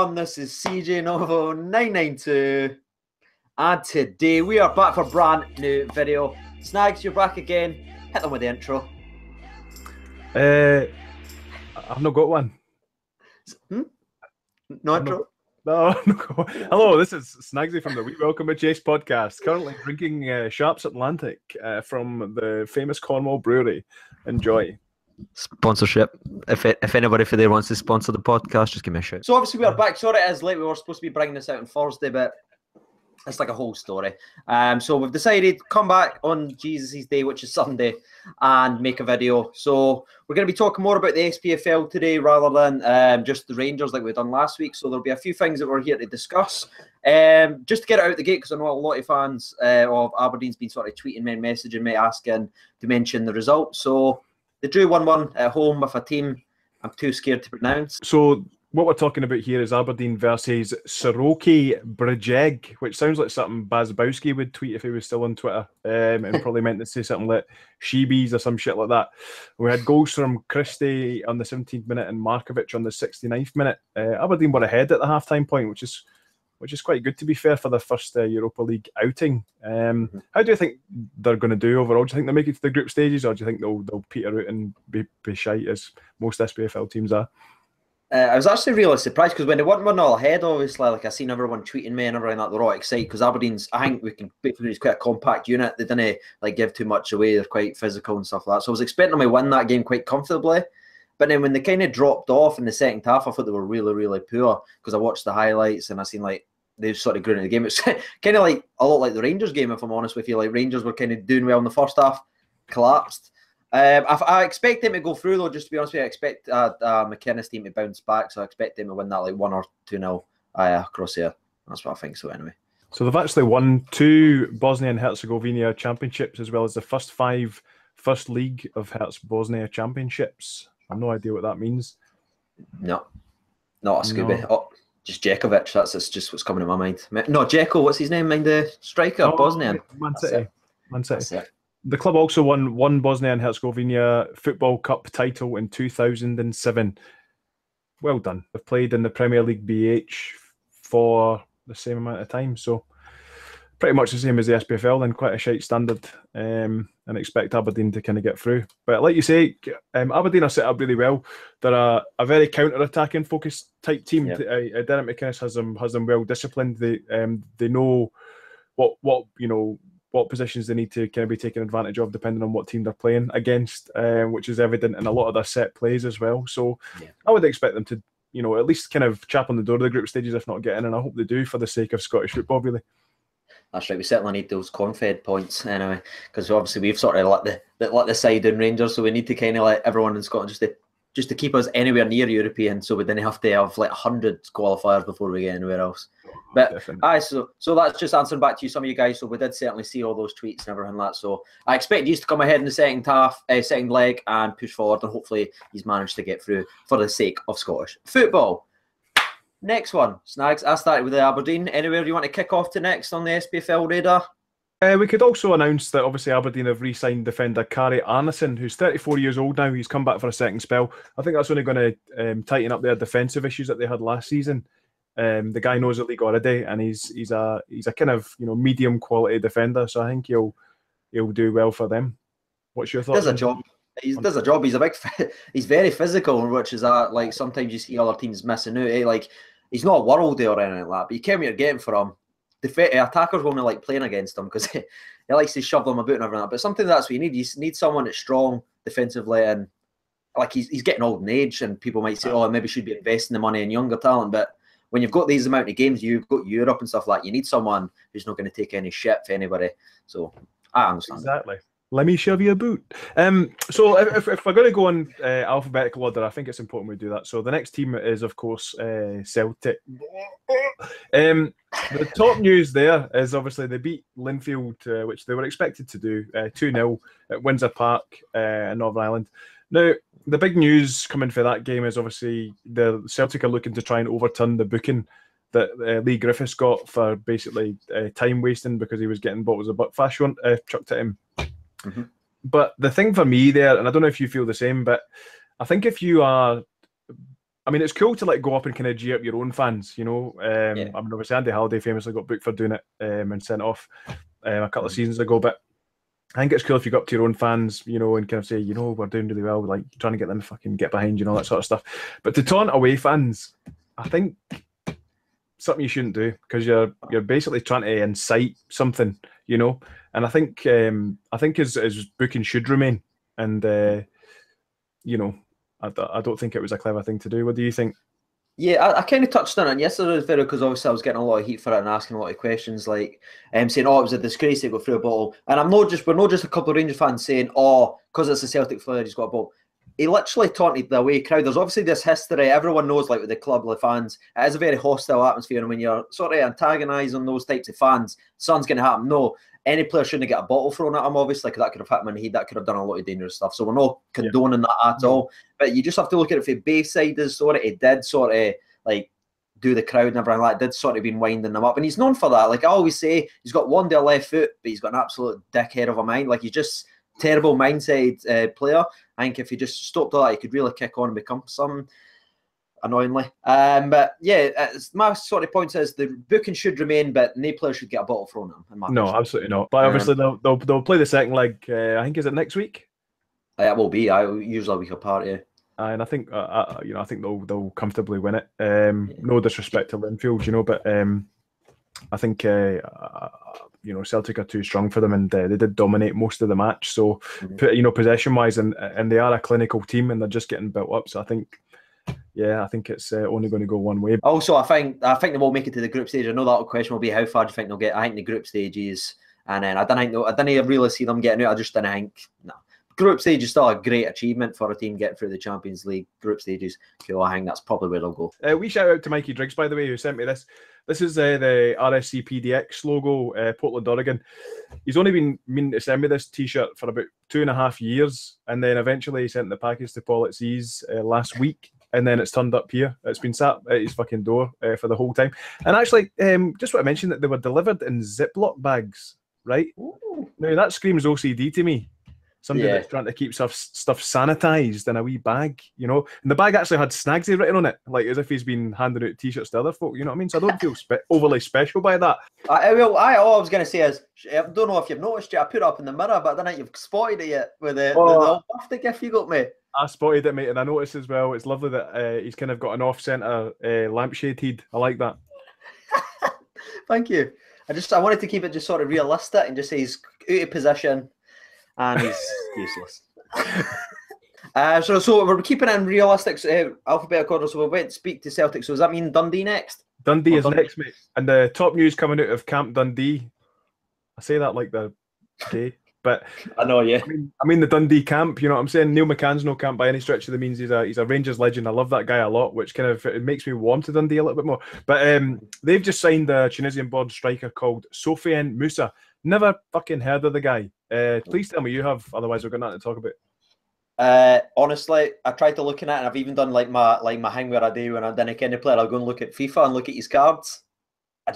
everyone, this is CJ Novo 992, and today we are back for a brand new video. Snags, you're back again. Hit them with the intro. I've not got one. No intro? No. Hello, this is Snagsy from the We Welcome a Chase podcast. Currently drinking Sharps Atlantic from the famous Cornwall Brewery. Enjoy. Sponsorship. If anybody for there wants to sponsor the podcast, just give me a shout. So obviously we are back. Sorry it is late. We were supposed to be bringing this out on Thursday, but it's like a whole story. So we've decided to come back on Jesus' Day, which is Sunday, and make a video. So we're going to be talking more about the SPFL today rather than just the Rangers like we've done last week. So there'll be a few things that we're here to discuss. Just to get it out the gate, because I know a lot of fans of Aberdeen's been sort of tweeting me and messaging me asking to mention the result. So they drew 1-1 at home with a team I'm too scared to pronounce. So what we're talking about here is Aberdeen versus Soroki Brijeg, which sounds like something Bazbowski would tweet if he was still on Twitter, and probably meant to say something like Sheebies or some shit like that. We had goals from Christie on the 17th minute and Markovic on the 69th minute. Aberdeen were ahead at the half-time point, which is quite good, to be fair, for their first Europa League outing. How do you think they're going to do overall? Do you think they'll make it to the group stages, or do you think they'll peter out and be shite, as most SPFL teams are? I was actually really surprised, because when they weren't 1-0 ahead, obviously, like I seen everyone tweeting me and everything like they're all excited, because Aberdeen's, I think we can it's quite a compact unit. They didn't like give too much away. They're quite physical and stuff like that. So I was expecting them to win that game quite comfortably. But then when they kind of dropped off in the second half, I thought they were really, really poor, because I watched the highlights and I seen like they sort of grew into the game. It's kind of like a lot like the Rangers game, if I'm honest with you. Like Rangers were kind of doing well in the first half, collapsed. I expect them to go through, though, just to be honest with you. I expect McKenna's team to bounce back, so I expect them to win that like 1 or 2-0 across here. That's what I think, so anyway. So they've actually won 2 Bosnia and Herzegovina championships, as well as the first 5 First League of Herz Bosnia championships. I have no idea what that means. No, not a Scooby. No. Oh, just Djekovic. That's just what's coming to my mind. No, Djeko, what's his name? Mind the striker, Bosnian. Man City. The club also won 1 Bosnia and Herzegovina Football Cup title in 2007. Well done. They've played in the Premier League BH for the same amount of time, so pretty much the same as the SPFL, and quite a shite standard, and expect Aberdeen to kind of get through. But like you say, Aberdeen are set up really well. They're a very counter-attacking focused type team. Yeah. Derek McInnes has them well disciplined. They know what positions they need to kind of be taken advantage of depending on what team they're playing against, which is evident in a lot of their set plays as well. So yeah, I would expect them to, at least kind of chap on the door of the group stages, if not get in, and I hope they do for the sake of Scottish football, really. That's right. We certainly need those Confed points anyway, because obviously we've sort of let the side in Rangers, so we need to kind of let everyone in Scotland just to keep us anywhere near European, so we didn't have to have like 100 qualifiers before we get anywhere else. But so that's just answering back to you, some of you guys. So we did certainly see all those tweets and everything like that. So I expect you to come ahead in the second leg, and push forward, and hopefully he's managed to get through for the sake of Scottish football. Next one, Snags. I started with the Aberdeen. Anywhere you want to kick off to next on the SPFL radar? We could also announce that obviously Aberdeen have re-signed defender Kari Arnason, who's 34 years old now. He's come back for a second spell. I think that's only going to tighten up their defensive issues that they had last season. The guy knows the league already, and he's a kind of medium quality defender. So I think he'll do well for them. What's your thoughts? Does a job. He does a job. He's very physical, which is like sometimes you see other teams missing out. Like he's not a worldie or anything like that, but you came here getting for him. The attackers won't like playing against him, because he likes to shove them about and everything. But sometimes that's what you need. You need someone that's strong defensively, and like he's getting old in age, and people might say, "Oh, maybe should be investing the money in younger talent." But when you've got these amount of games, you've got Europe and stuff like that, you need someone who's not going to take any shit for anybody. So I understand. Exactly. Let me shove you a boot. So if we're going to go on alphabetical order, I think it's important we do that. So the next team is, of course, Celtic. The top news there is obviously they beat Linfield, which they were expected to do, 2-0 at Windsor Park in Northern Ireland. Now, the big news coming for that game is obviously the Celtic are looking to try and overturn the booking that Lee Griffiths got for basically time wasting, because he was getting bottles of buckfast chucked at him. Mm-hmm. But the thing for me there, and I don't know if you feel the same, but I think if you are I mean, it's cool to like go up and kind of G up your own fans, you know. I mean, obviously Andy Halliday famously got booked for doing it and sent off a couple of seasons ago. But I think it's cool if you go up to your own fans, you know, and kind of say, you know, we're doing really well, like trying to get them to fucking get behind you and all that sort of stuff. But to taunt away fans, I think something you shouldn't do, because you're basically trying to incite something, you know. And I think his booking should remain. And you know, I don't think it was a clever thing to do. What do you think? Yeah, I kind of touched on it yesterday, because obviously I was getting a lot of heat for it and asking a lot of questions, like saying, "Oh, it was a disgrace to go through a bottle." And we're not just a couple of Rangers fans saying, "Oh, because it's a Celtic player, he's got a bottle." He literally taunted the away crowd. There's obviously this history. Everyone knows, like with the club, the fans, it is a very hostile atmosphere. And when you're sort of antagonising those types of fans, something's going to happen. No, any player shouldn't get a bottle thrown at him, obviously, because that could have hit him in the head. That could have done a lot of dangerous stuff. So we're not condoning that at all. But you just have to look at it from both sides. Sort of, he did sort of like do the crowd and everything like that. Did sort of been winding them up, and he's known for that. Like I always say, he's got one day left foot, but he's got an absolute dickhead of a mind. Like he's just terrible mindset player. I think if he just stopped all that, he could really kick on and become some, annoyingly. But yeah, my sort of point is the booking should remain, but no player should get a bottle thrown at him. No, absolutely not. But obviously they'll play the second leg. I think, is it next week? It will be. Usually a week apart. Yeah. And I think I think they'll comfortably win it. No disrespect to Linfield, you know, but I think Celtic are too strong for them, and they did dominate most of the match. So possession wise, and they are a clinical team, and they're just getting built up. So I think it's only going to go one way. Also, I think they will make it to the group stage. I know that question will be how far do you think they'll get. I think the group stages, and then I didn't really see them getting out. I just didn't think group stage is still a great achievement for a team getting through the Champions League group stages. Cool, I think that's probably where they'll go. We shout out to Mikey Driggs, by the way, who sent me this. This is the RSC PDX logo, Portland, Oregon. He's only been meaning to send me this T-shirt for about 2.5 years, and then eventually he sent the package to Paul at Seas last week, and then it's turned up here. It's been sat at his fucking door for the whole time. And actually, just want to mention that they were delivered in Ziploc bags, right? Ooh. Now, that screams OCD to me. Somebody that's trying to keep stuff sanitised in a wee bag, you know. And the bag actually had Snagsy written on it, like as if he's been handing out T-shirts to other folk, you know what I mean? So I don't feel overly special by that. All I was going to say is, I don't know if you've noticed yet, I put it up in the mirror, but I don't think you've spotted it yet with the old birthday gift you got me. I spotted it, mate, and I noticed as well, it's lovely that he's kind of got an off-centre lampshade head. I like that. Thank you. I wanted to keep it just sort of realistic and just say he's out of position. And he's useless. So we're keeping it in realistic alphabetical order. So we went to speak to Celtic. So does that mean Dundee next? Dundee is next, mate. And the top news coming out of Camp Dundee. I say that like the day, but I know, yeah. I mean the Dundee camp. You know what I'm saying? Neil McCann's no camp by any stretch of the means. He's a Rangers legend. I love that guy a lot, which kind of it makes me warm to Dundee a little bit more. But they've just signed a Tunisian-born striker called Sofiane Moussa. Never fucking heard of the guy. Please tell me you have, otherwise we've got nothing to talk about. Honestly, I tried to look at it, and I've even done like my thing where I do when I'm done a kind of player. I'll go and look at FIFA and look at his cards. I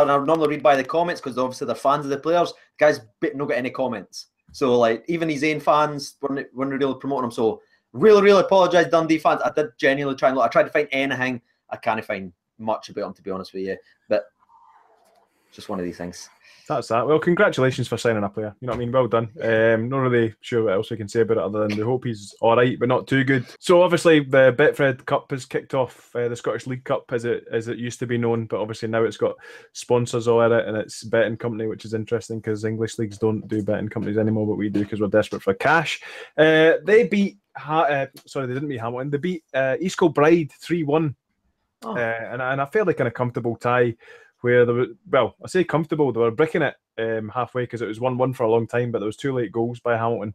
normally read by the comments because obviously they're fans of the players. The guy's not got any comments, so like even his own fans weren't really promoting him. So really apologise, Dundee fans. I did genuinely try and look. I tried to find anything. I can't find much about him, to be honest with you, but it's just one of these things. That's that. Well, congratulations for signing up here. You know what I mean? Well done. Not really sure what else we can say about it other than we hope he's all right, but not too good. So obviously the Betfred Cup has kicked off, the Scottish League Cup as it used to be known, but obviously now it's got sponsors all in it and it's betting company, which is interesting because English leagues don't do betting companies anymore, but we do because we're desperate for cash. They beat they didn't beat Hamilton. They beat East Kilbride 3-1, and a fairly kind of comfortable tie. Where they were, well, I say comfortable, they were bricking it halfway because it was 1-1 for a long time, but there was 2 late goals by Hamilton,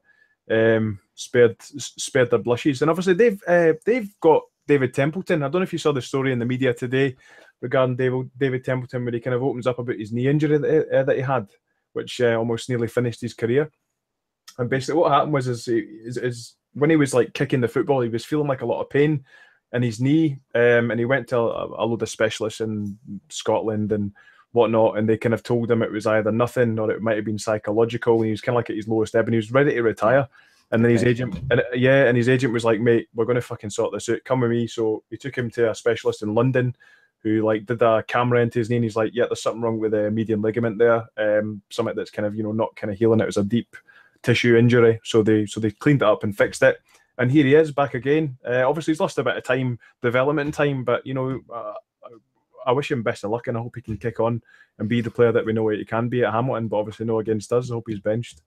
spared their blushes. And obviously they've got David Templeton. I don't know if you saw the story in the media today regarding David Templeton, where he kind of opens up about his knee injury that he had, which almost nearly finished his career. And basically what happened was is when he was like kicking the football, he was feeling like a lot of pain in his knee, and he went to a load of specialists in Scotland and whatnot, and they kind of told him it was either nothing or it might have been psychological, and he was kind of like at his lowest ebb, and he was ready to retire. And then his agent, and his agent was like, "Mate, we're going to fucking sort this out. Come with me." So he took him to a specialist in London, who like did a camera into his knee. And he's like, "Yeah, there's something wrong with the median ligament there. Something that's kind of not kind of healing. It was a deep tissue injury." So they cleaned it up and fixed it. And here he is back again. Obviously, he's lost a bit of time, development time, but I wish him best of luck, and I hope he can kick on and be the player that we know he can be at Hamilton. But obviously, no against us. I hope he's benched.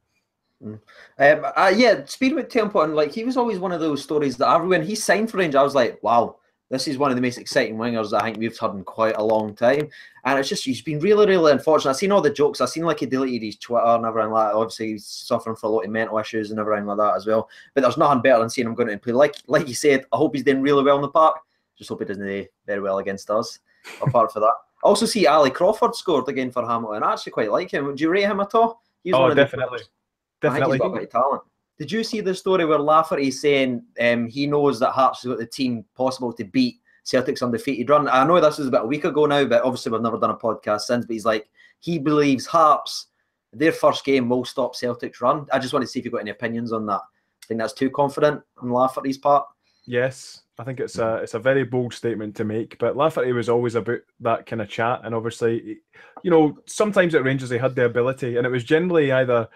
Speaking about Temple, and like he was always one of those stories that when he signed for Rangers, I was like, wow, this is one of the most exciting wingers that I think we've had in quite a long time. And it's just he's been really, really unfortunate. I've seen all the jokes. I've seen like he deleted his Twitter and everything like that. Obviously, he's suffering from a lot of mental issues and everything like that as well. But there's nothing better than seeing him going to play. Like you said, I hope he's doing really well in the park. Just hope he doesn't do very well against us. Apart from that, I also see Ali Crawford scored again for Hamilton. I actually quite like him. Do you rate him at all? Definitely. I think he's got great talent. Did you see the story where Lafferty's saying he knows that Hearts has got the team possible to beat Celtic's undefeated run? I know this was about a week ago now, but obviously we've never done a podcast since. But he's like, he believes Hearts, their first game will stop Celtic's run. I just want to see if you've got any opinions on that. I think that's too confident on Lafferty's part. Yes, I think it's a very bold statement to make, but Lafferty was always about that kind of chat, and obviously, sometimes at Rangers they had the ability, and it was generally either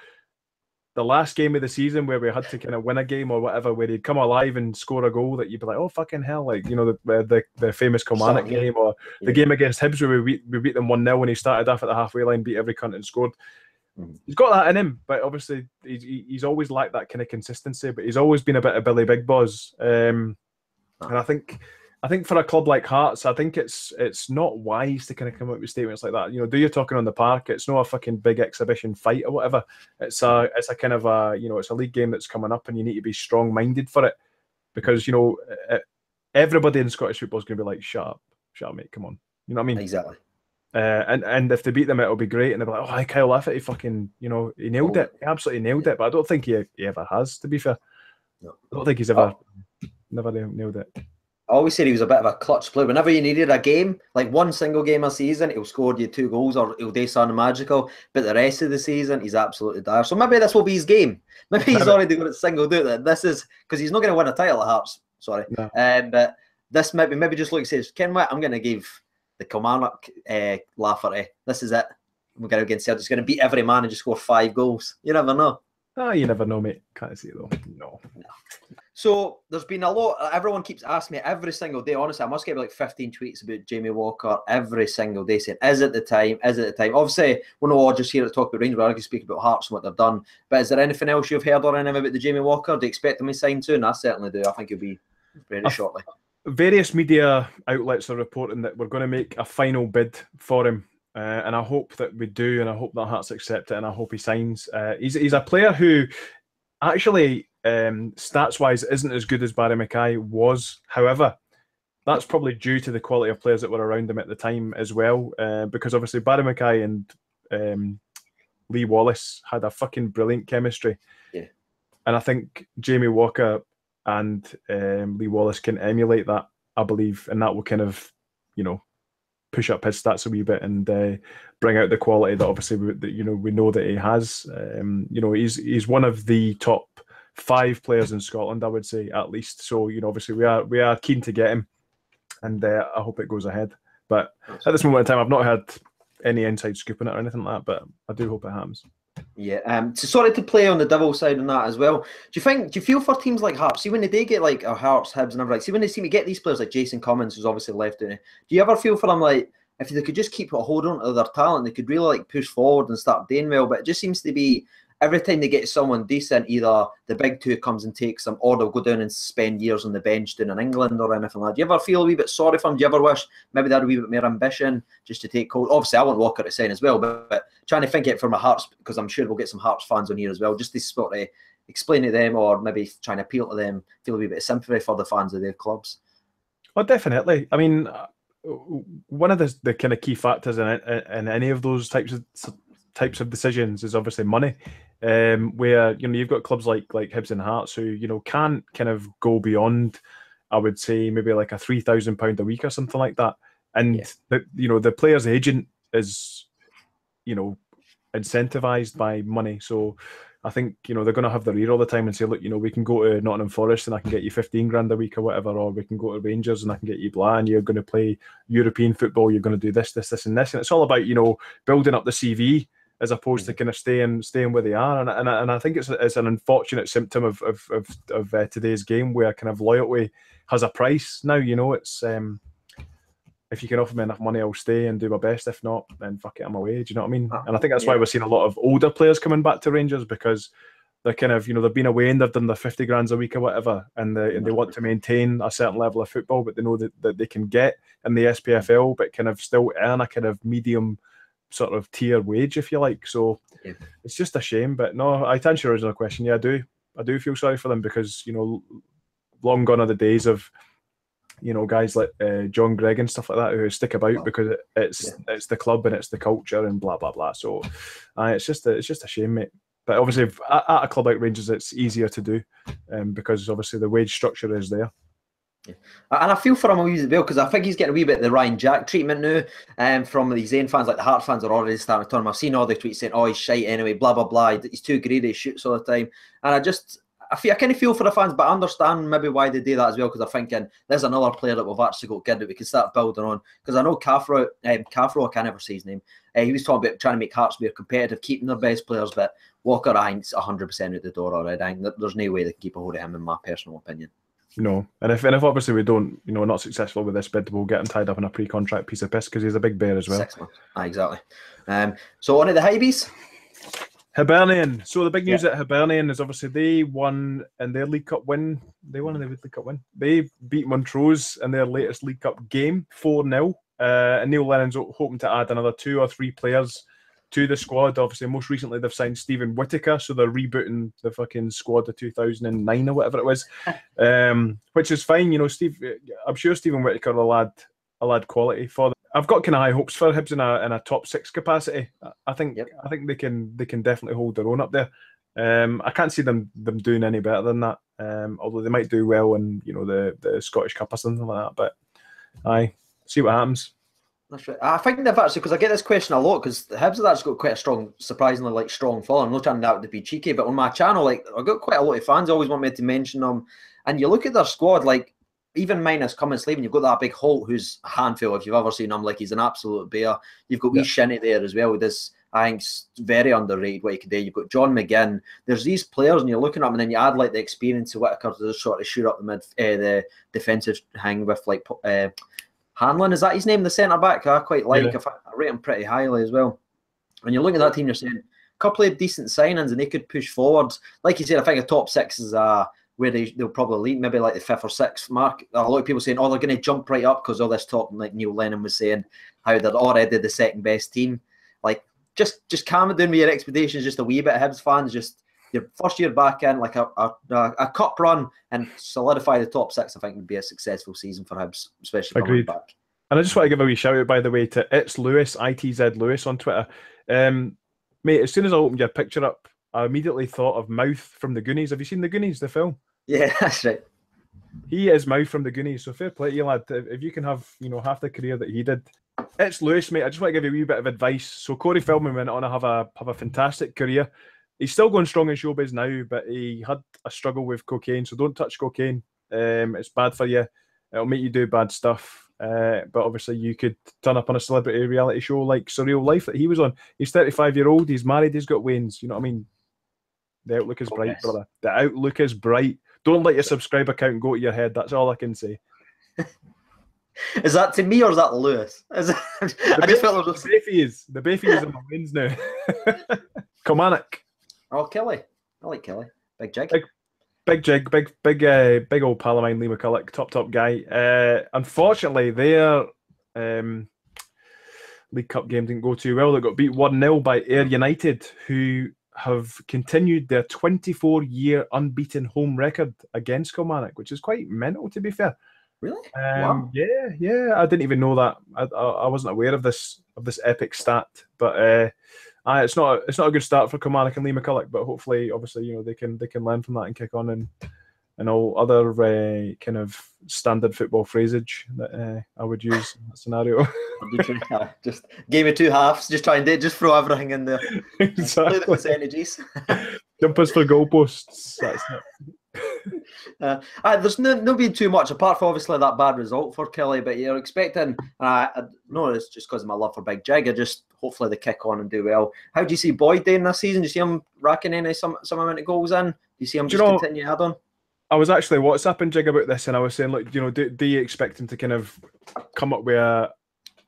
the last game of the season where we had to kind of win a game or whatever, where he'd come alive and score a goal that you'd be like, oh fucking hell, like the famous Kilmarnock game or the game against Hibs where we beat them 1-0 when he started off at the halfway line, beat every cunt and scored. He's got that in him, but obviously he's always lacked that kind of consistency. But he's always been a bit of Billy Big Boss, and I think for a club like Hearts, I think it's not wise to kind of come up with statements like that. Do you're talking on the park? It's not a fucking big exhibition fight or whatever. It's a kind of it's a league game that's coming up, and you need to be strong minded for it because everybody in Scottish football is going to be like, shut up, mate, come on. You know what I mean? Exactly. And if they beat them, it'll be great. And they'll be like, oh, Kyle Lafferty fucking, he nailed it. He absolutely nailed it. But I don't think he ever has, to be fair. No. I don't think he's never nailed it. I always said he was a bit of a clutch player. Whenever you needed a game, like one single game a season, he'll score you 2 goals or he'll do something magical. But the rest of the season, he's absolutely dire. So maybe this will be his game. Maybe he's already got it singled out that this is because he's not going to win a title at Hearts. Sorry. No. But this maybe just like he says, Ken Witt, I'm going to give the Kilmarnock Lafferty. This is it. We're going against Celtic. He's going to beat every man and just score 5 goals. You never know. Oh, you never know, mate. Can't see it though. No. So there's been a lot. Everyone keeps asking me every single day. Honestly, I must get like 15 tweets about Jamie Walker every single day saying, "Is it the time? Is it the time?" Obviously, we're not all just here to talk about Rangers. We're going to speak about Hearts and what they've done. But is there anything else you've heard or anything about the Jamie Walker? Do you expect him to sign soon? I certainly do. I think he'll be very shortly. Various media outlets are reporting that we're going to make a final bid for him. And I hope that we do, and I hope that Hearts accept it, and I hope he signs. He's a player who actually, stats-wise, isn't as good as Barry Mackay was. However, that's probably due to the quality of players that were around him at the time as well, because obviously Barry Mackay and Lee Wallace had a fucking brilliant chemistry. Yeah. And I think Jamie Walker and Lee Wallace can emulate that, I believe, and that will kind of, push up his stats a wee bit and bring out the quality that obviously we know that he has. He's one of the top 5 players in Scotland, I would say, at least. So obviously we are keen to get him, and I hope it goes ahead. But at this moment in time, I've not had any inside scoop on it or anything like that. But I do hope it happens. Yeah. Sorry to play on the devil side on that as well. Do you feel for teams like Hearts? See when they get like Hearts, Hibs, and everything. See when they seem to get these players like Jason Cummins, who's obviously left doing it. Do you ever feel for them like if they could just keep a hold on to their talent, they could really like push forward and start doing well? But it just seems to be every time they get someone decent, either the big 2 comes and takes them, or they'll go down and spend years on the bench down in England or anything like that. Do you ever feel a wee bit sorry for them? Do you ever wish maybe they had a wee bit more ambition just to take hold? Obviously, I want Walker to sign as well, but trying to think it from a Hearts, because I'm sure we'll get some Hearts fans on here as well, just to sort of explain to them or maybe trying to appeal to them, feel a wee bit of sympathy for the fans of their clubs. Well, definitely. I mean, one of the kind of key factors in any of those types of decisions is obviously money. Where you've got clubs like Hibs and Hearts who can't kind of go beyond, I would say, maybe like a £3,000 a week or something like that, and the player's agent is incentivized by money. So I think, you know, they're going to have their ear all the time and say, look, you know, we can go to Nottingham Forest and I can get you 15 grand a week or whatever, or we can go to Rangers and I can get you blah, and you're going to play European football, you're going to do this, this, this, and this. And it's all about, you know, building up the CV as opposed to kind of staying where they are. And I think it's an unfortunate symptom of today's game, where kind of loyalty has a price now. You know, it's if you can offer me enough money, I'll stay and do my best. If not, then fuck it, I'm away. Do you know what I mean? And I think that's why we're seeing a lot of older players coming back to Rangers, because they're kind of, you know, they've been away and they've done their 50 grand a week or whatever, and they want to maintain a certain level of football, but they know that they can get in the SPFL, but kind of still earn a kind of medium sort of tier wage, if you like. So it's just a shame. But no, to answer your original question, yeah, I do feel sorry for them, because, you know, long gone are the days of, you know, guys like John Gregg and stuff like that who stick about because it's the club and it's the culture and blah blah blah. So it's just a shame, mate. But obviously, at a club like Rangers, it's easier to do because obviously the wage structure is there. Yeah. And I feel for him a wee bit as well, because I think he's getting a wee bit of the Ryan Jack treatment now from these Zayn fans. Like the Hearts fans are already starting to turn him. I've seen all the tweets saying, "Oh, he's shite anyway," blah blah blah. He's too greedy, he shoots all the time. And I kind of feel for the fans, but I understand maybe why they do that as well, because they're thinking there's another player that we've actually got good that we can start building on. Because I know Caffro, I can't ever say his name. He was talking about trying to make Hearts more competitive, keeping their best players, but Walker, I think, is 100% out the door already. I think there's no way they can keep a hold of him, in my personal opinion. No, and if obviously we don't, you know, not successful with this bid, we'll get him tied up in a pre-contract piece of piss, because he's a big bear as well. 6 months, exactly. So on to the Hibees. Hibernian. So the big news at Hibernian is obviously they won in their League Cup win. They won in their League Cup win. They beat Montrose in their latest League Cup game, 4-0. And Neil Lennon's hoping to add another 2 or 3 players to the squad. Obviously, most recently they've signed Stephen Whittaker, so they're rebooting the fucking squad of 2009 or whatever it was, which is fine. You know, I'm sure Stephen Whittaker will add quality for them. I've got kind of high hopes for Hibs in a top 6 capacity. I think they can definitely hold their own up there. I can't see them doing any better than that. Although they might do well in, you know, the Scottish Cup or something like that. But aye, see what happens. That's right. I think they've actually, because I get this question a lot, because the Hibs have actually got quite a strong, surprisingly strong following. I'm not trying to be cheeky, but on my channel, I've got quite a lot of fans always want me to mention them. And you look at their squad, even minus Cummins Slave, and you've got that big Holt, who's a handful if you've ever seen him. He's an absolute bear. You've got wee Shinnie there as well. With this, I think, very underrated what he can do. You've got John McGinn. There's these players, and you're looking at them, and then you add the experience of Whittaker to just sort of shoot up the defensive hang with Hanlon. Is that his name? The centre back. I quite like. Yeah. I rate him pretty highly as well. When you look at that team, you're saying a couple of decent signings, and they could push forward. Like you said, I think a top 6 is where they'll probably lead, maybe the 5th or 6th mark. A lot of people saying, oh, they're going to jump right up because all this talk, like Neil Lennon was saying, how they're already the second best team. Just calm it down with your expectations just a wee bit, Hibs fans. Just your first year back in, a cup run and solidify the top 6, I think would be a successful season for Hibs, especially coming back. And I just want to give a wee shout out, by the way, to It's Lewis, ITZ Lewis on Twitter. Mate, as soon as I opened your picture up, I immediately thought of Mouth from the Goonies. Have you seen the Goonies, the film? Yeah, that's right. He is Mouth from the Goonies, so fair play to you, lad. If you can have, you know, half the career that he did. It's Lewis, mate. I just want to give you a wee bit of advice. So Corey Feldman went on to have a fantastic career. He's still going strong in showbiz now, but he had a struggle with cocaine, so don't touch cocaine. It's bad for you. It'll make you do bad stuff. But obviously you could turn up on a celebrity reality show like Surreal Life that he was on. He's 35-year-old, he's married, he's got Waynes. You know what I mean? The outlook is bright, brother. The outlook is bright. Don't let your subscriber count go to your head. That's all I can say. Is that to me or is that Lewis? The Bayfie is in my Waynes now. Kilmarnock. Oh, Kelly. I like Kelly. Big jig. Big jig. Big old pal of mine, Lee McCulloch. Top guy. Unfortunately, their League Cup game didn't go too well. They got beat 1-0 by Ayr United, who have continued their 24-year unbeaten home record against Kilmarnock, which is quite mental, to be fair. Really? Wow. Yeah. I didn't even know that. I wasn't aware of this epic stat. But it's not a good start for Kilmarnock and Lee McCulloch. But hopefully, obviously, you know, they can learn from that and kick on and all other kind of standard football phrasage that I would use in that scenario. Just gave me 2 halves. Just try and just throw everything in there. Exactly. Play the percentages. Jumpers for goalposts. That's it. There's no being too much, apart from obviously that bad result for Kelly, but you're expecting, I know it's just because of my love for Big Jig, hopefully they kick on and do well. How do you see Boyd doing this season? Do you see him racking some amount of goals in? Do you see him continue to add on? I was actually WhatsApping Jig about this, and I was saying, look, do you expect him to kind of come up with a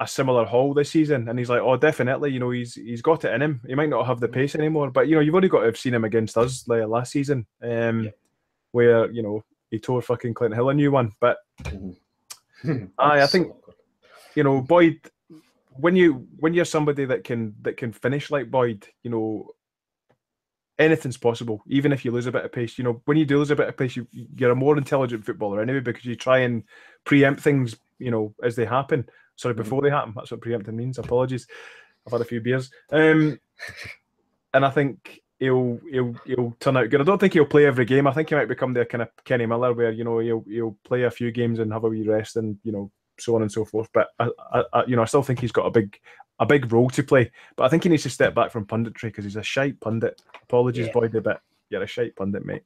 similar haul this season? And he's like, oh, definitely. He's got it in him. He might not have the pace anymore, but you've already got to have seen him against us last season, where he tore fucking Clinton Hill a new one. But I think Boyd, when you're somebody that can finish like Boyd, anything's possible, even if you lose a bit of pace. When you do lose a bit of pace, you're a more intelligent footballer anyway, because you try and preempt things, as they happen. Sorry, before they happen. That's what preempting means. Apologies. I've had a few beers. And I think he'll turn out good. I don't think he'll play every game. I think he might become the kind of Kenny Miller, where he'll play a few games and have a wee rest, and so on and so forth. But I still think he's got a big role to play. But I think he needs to step back from punditry, because he's a shite pundit. Apologies, Boyd, a bit. You're a shite pundit, mate.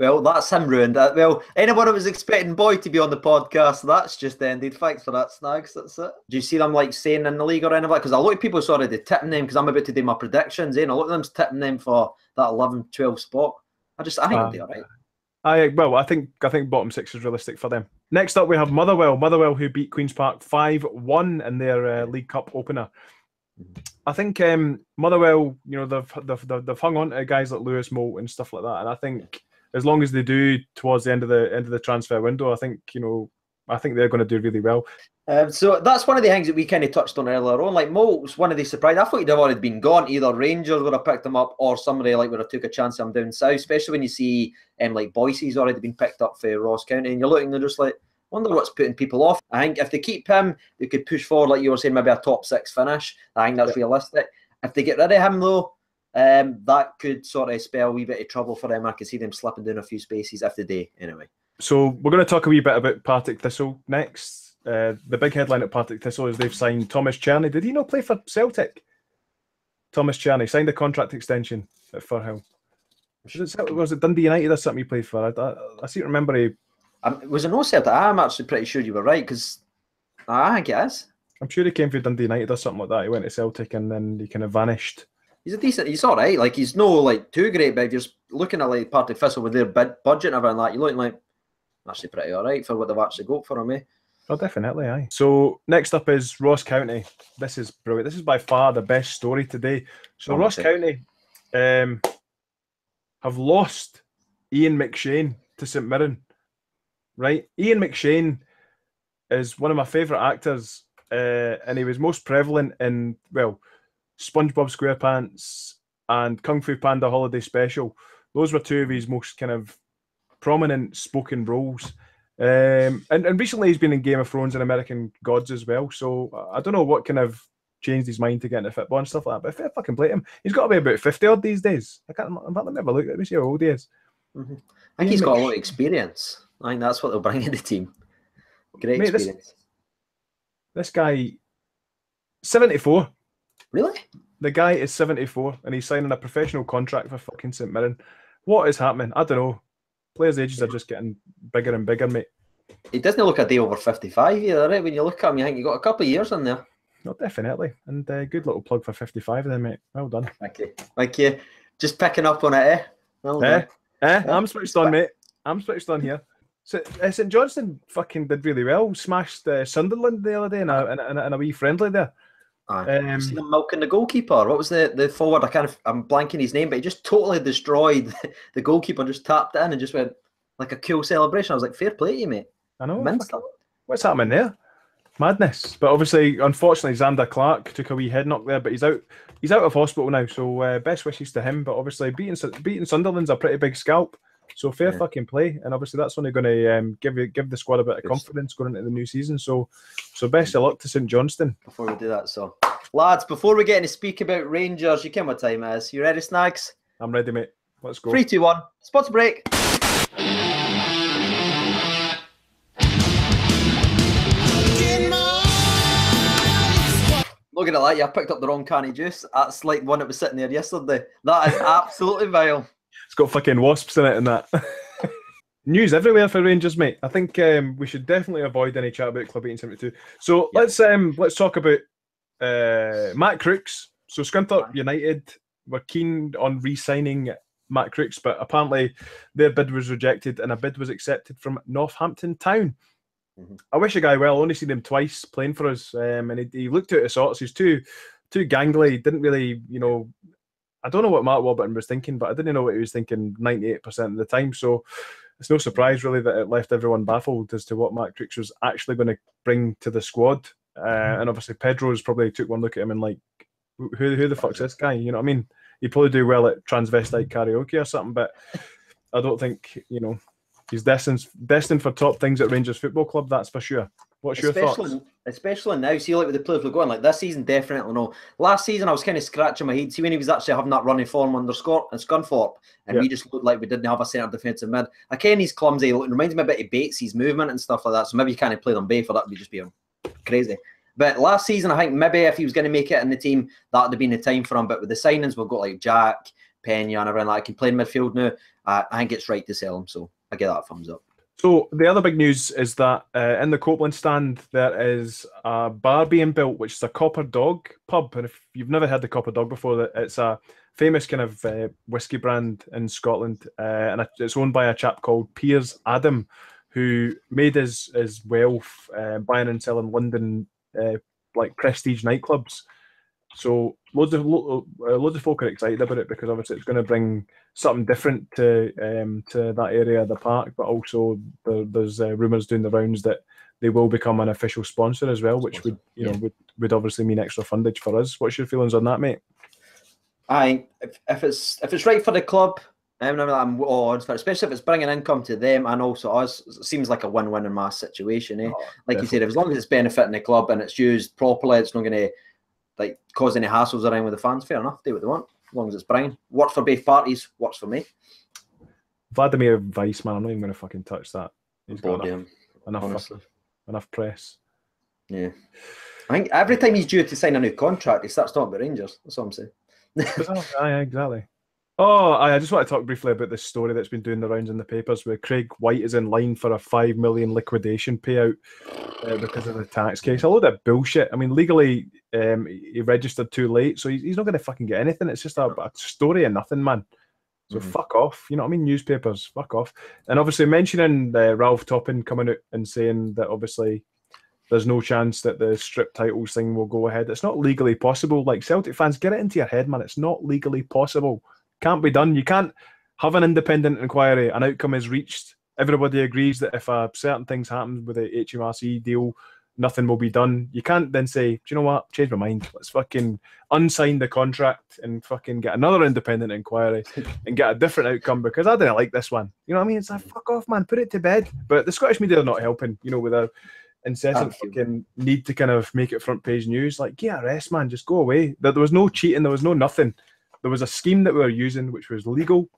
Well, that's him ruined. Well, anyone who was expecting Boyd to be on the podcast, that's just ended. Thanks for that, Snags. That's it. Do you see them staying in the league or anything? Because a lot of people are already tipping them, because I'm about to do my predictions. A lot of them's tipping them for that 11-12 spot. I think they'll be all right. I think bottom six is realistic for them. Next up, we have Motherwell, who beat Queen's Park 5-1 in their League Cup opener. I think Motherwell, they've hung on to guys like Lewis Moult and stuff like that, and I think as long as they do towards the end of the transfer window, I think they're going to do really well. So that's one of the things that we kind of touched on earlier on. Moult's one of the surprises. I thought he'd have already been gone. Either Rangers would have picked him up, or somebody would have took a chance on him down south. Especially when you see Boyce's already been picked up for Ross County, and you're looking and just wonder what's putting people off. I think if they keep him, they could push forward, like you were saying, maybe a top 6 finish. I think that's realistic. If they get rid of him though, that could sort of spell a wee bit of trouble for them. I could see them slipping down a few spaces if they do, anyway. So we're going to talk a wee bit about Partick Thistle next. The big headline at Partick Thistle is they've signed Thomas Charney. Did he not play for Celtic? Thomas Charney signed a contract extension at Firhill. Was it Dundee United or something he played for? I seem to remember he... was it no Celtic? I'm actually pretty sure you were right, because I think it is. I'm sure he came through Dundee United or something like that. He went to Celtic and then he kind of vanished. He's all right. He's no too great, but if you're looking at Partick Thistle with their budget and everything like that, you're looking actually pretty all right for what they've actually got for him, eh? Oh, definitely, aye. So next up is Ross County. This is brilliant. This is by far the best story today. So Ross County have lost Ian McShane to St Mirren. Right? Ian McShane is one of my favourite actors, and he was most prevalent in, SpongeBob SquarePants and Kung Fu Panda Holiday Special. Those were two of his most kind of prominent spoken roles. And recently he's been in Game of Thrones and American Gods as well. So I don't know what kind of changed his mind to get into football and stuff like that. But if I can play him, he's got to be about 50 odd these days. Let me have a look. Let me see how old he is. Mm-hmm. I think he's got a lot of experience. I think that's what they'll bring in the team. Great experience. This guy, 74. Really? The guy is 74 and he's signing a professional contract for fucking St Mirren. What is happening? I don't know. Players' ages are just getting bigger and bigger, mate. He doesn't look a day over 55 either, right? When you look at him, you think you've got a couple of years in there. No, definitely. And good little plug for 55 there, mate. Well done. Thank you. Just picking up on it, eh? Well done. I'm switched on, mate. I'm switched on here. So, St Johnstone fucking did really well. Smashed Sunderland the other day in a wee friendly there. See them milking the goalkeeper. What was the forward? I'm blanking his name, but he just totally destroyed the goalkeeper. Just tapped it in and just went like a cool celebration. I was like, fair play to you, mate. I know. What's happening there? Madness. But obviously, unfortunately, Xander Clark took a wee head knock there, but he's out of hospital now. So best wishes to him. But obviously, beating Sunderland's a pretty big scalp. So fair fucking play, and obviously that's only going to give the squad a bit of confidence going into the new season. So best of luck to St Johnstone. Before we do that, so lads, before we get to speak about Rangers, you know what time it is. You ready, Snags? I'm ready, mate. Let's go. 3, 2, 1. Spots break. Looking at that, you picked up the wrong canny juice. That's like one that was sitting there yesterday. That is absolutely vile. It's got fucking wasps in it and that. News everywhere for Rangers, mate. I think we should definitely avoid any chat about Club 1872. So let's talk about Matt Crooks. So Scunthorpe United were keen on re-signing Matt Crooks, but apparently their bid was rejected and a bid was accepted from Northampton Town. I wish a guy well. I only seen him twice playing for us, and he looked out of sorts. He's too gangly. Didn't really, I don't know what Mark Warburton was thinking, but I didn't know what he was thinking 98% of the time. So it's no surprise really that it left everyone baffled as to what Matt Crooks was actually going to bring to the squad. And obviously Pedro's probably took one look at him and like, who the fuck's this guy? You know what I mean? He'd probably do well at transvestite karaoke or something, but I don't think, he's destined for top things at Rangers Football Club, that's for sure. What's your thoughts? Especially now, see, like with the players we're going, like this season, definitely no. Last season, I was kind of scratching my head. See, when he was actually having that running form under Scunthorpe, and we just looked like we didn't have a centre defensive mid. Again, he's clumsy. It reminds me a bit of Bates's movement and stuff like that. So maybe you can't play them both, or that would just be crazy. But last season, I think maybe if he was going to make it in the team, that would have been the time for him. But with the signings, we've got like Jack, Pena, and everything like that. He can play in midfield now. I think it's right to sell him. So I get that thumbs up. So the other big news is that in the Copeland stand there is a bar being built, which is a Copper Dog pub. And if you've never heard the Copper Dog before, it's a famous kind of whiskey brand in Scotland, and it's owned by a chap called Piers Adam, who made his wealth buying and selling London like prestige nightclubs. So loads of folk are excited about it because obviously it's going to bring something different to that area of the park, but also there's rumours doing the rounds that they will become an official sponsor as well, which would obviously mean extra fundage for us. What's your feelings on that, mate? If it's right for the club, I'm all on for it, especially if it's bringing income to them and also us. It seems like a win-win in my situation. Like definitely. You said, as long as it's benefiting the club and it's used properly, it's not going to like cause any hassles around with the fans. Fair enough, do what they want as long as it's bringing. Works for both parties. Works for me. Vladimir Weiss, man, I'm not even going to fucking touch that. He's got enough press. Yeah, I think every time he's due to sign a new contract, he starts talking about Rangers. That's what I'm saying. Exactly. Oh, I just want to talk briefly about this story that's been doing the rounds in the papers where Craig White is in line for a $5 million liquidation payout because of the tax case. A load of bullshit. I mean, legally, he registered too late, so he's not going to fucking get anything. It's just a story of nothing, man. So fuck off. You know what I mean? Newspapers, fuck off. And obviously mentioning Ralph Toppin coming out and saying that obviously there's no chance that the strip titles thing will go ahead. It's not legally possible. Like, Celtic fans, get it into your head, man. It's not legally possible. Can't be done. You can't have an independent inquiry. An outcome is reached. Everybody agrees that if certain things happen with the HMRC deal, nothing will be done. You can't then say, do you know what? Change my mind. Let's fucking unsign the contract and fucking get another independent inquiry and get a different outcome because I didn't like this one. You know what I mean? It's like, fuck off, man. Put it to bed. But the Scottish media are not helping, with a incessant fucking need to kind of make it front page news. Like, get a rest, man. Just go away. There was no cheating. There was no nothing. There was a scheme that we were using which was legal.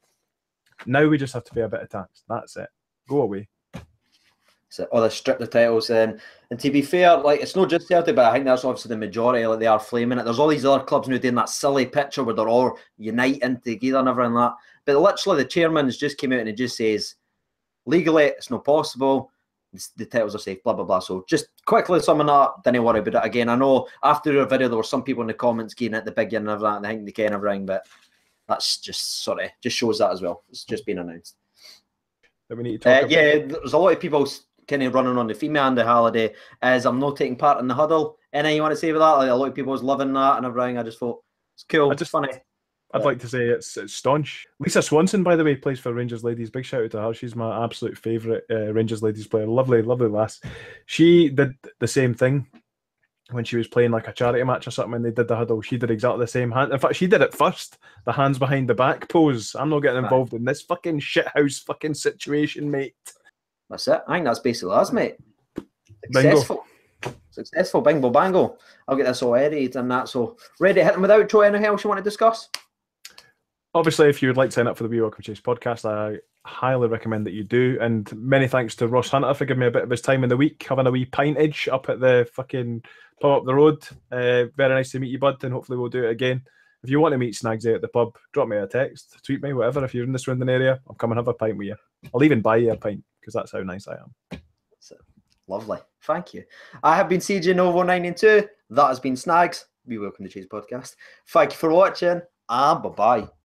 Now we just have to pay a bit of tax. That's it. Go away. So, they strip the titles then. And to be fair, like, it's not just Celtic, but I think that's obviously the majority. Like, they are flaming it. There's all these other clubs now doing that silly picture where they're all uniting together and everything like that. But literally, the chairman's just came out and he just says, legally, it's not possible. The titles are safe, blah, blah, blah. So just quickly summing that, didn't worry about it again. I know after your video, there were some people in the comments getting at the big and everything, and I think they can everything, but that's just, just shows that as well. It's just been announced. That we need to talk about. Yeah, there's a lot of people kind of running on the female and the holiday as I'm not taking part in the huddle. Anything you want to say about that? Like, a lot of people was loving that and everything. I just thought, it's cool. It's funny. I'd like to say it's staunch. Lisa Swanson, by the way, plays for Rangers Ladies. Big shout out to her. She's my absolute favourite Rangers Ladies player. Lovely, lovely lass. She did the same thing when she was playing like a charity match or something and they did the huddle. She did exactly the same. In fact, she did it first. The hands behind the back pose. I'm not getting involved in this fucking shithouse fucking situation, mate. That's it. I think that's basically us, mate. Bingo. Successful. Bingo, bango. I'll get this all edited and that. So, ready to hit them without Troy. Anything else you want to discuss? Obviously, if you would like to sign up for the We Welcome Chase podcast, I highly recommend that you do. And many thanks to Ross Hunter for giving me a bit of his time in the week, having a wee pintage up at the fucking pub up the road. Very nice to meet you, bud, and hopefully we'll do it again. If you want to meet Snagsy at the pub, drop me a text, tweet me, whatever. If you're in the Swindon area, I'll come and have a pint with you. I'll even buy you a pint because that's how nice I am. So, lovely. Thank you. I have been CJ Novo992. That has been Snags. We Welcome to Chase podcast. Thank you for watching, and bye-bye.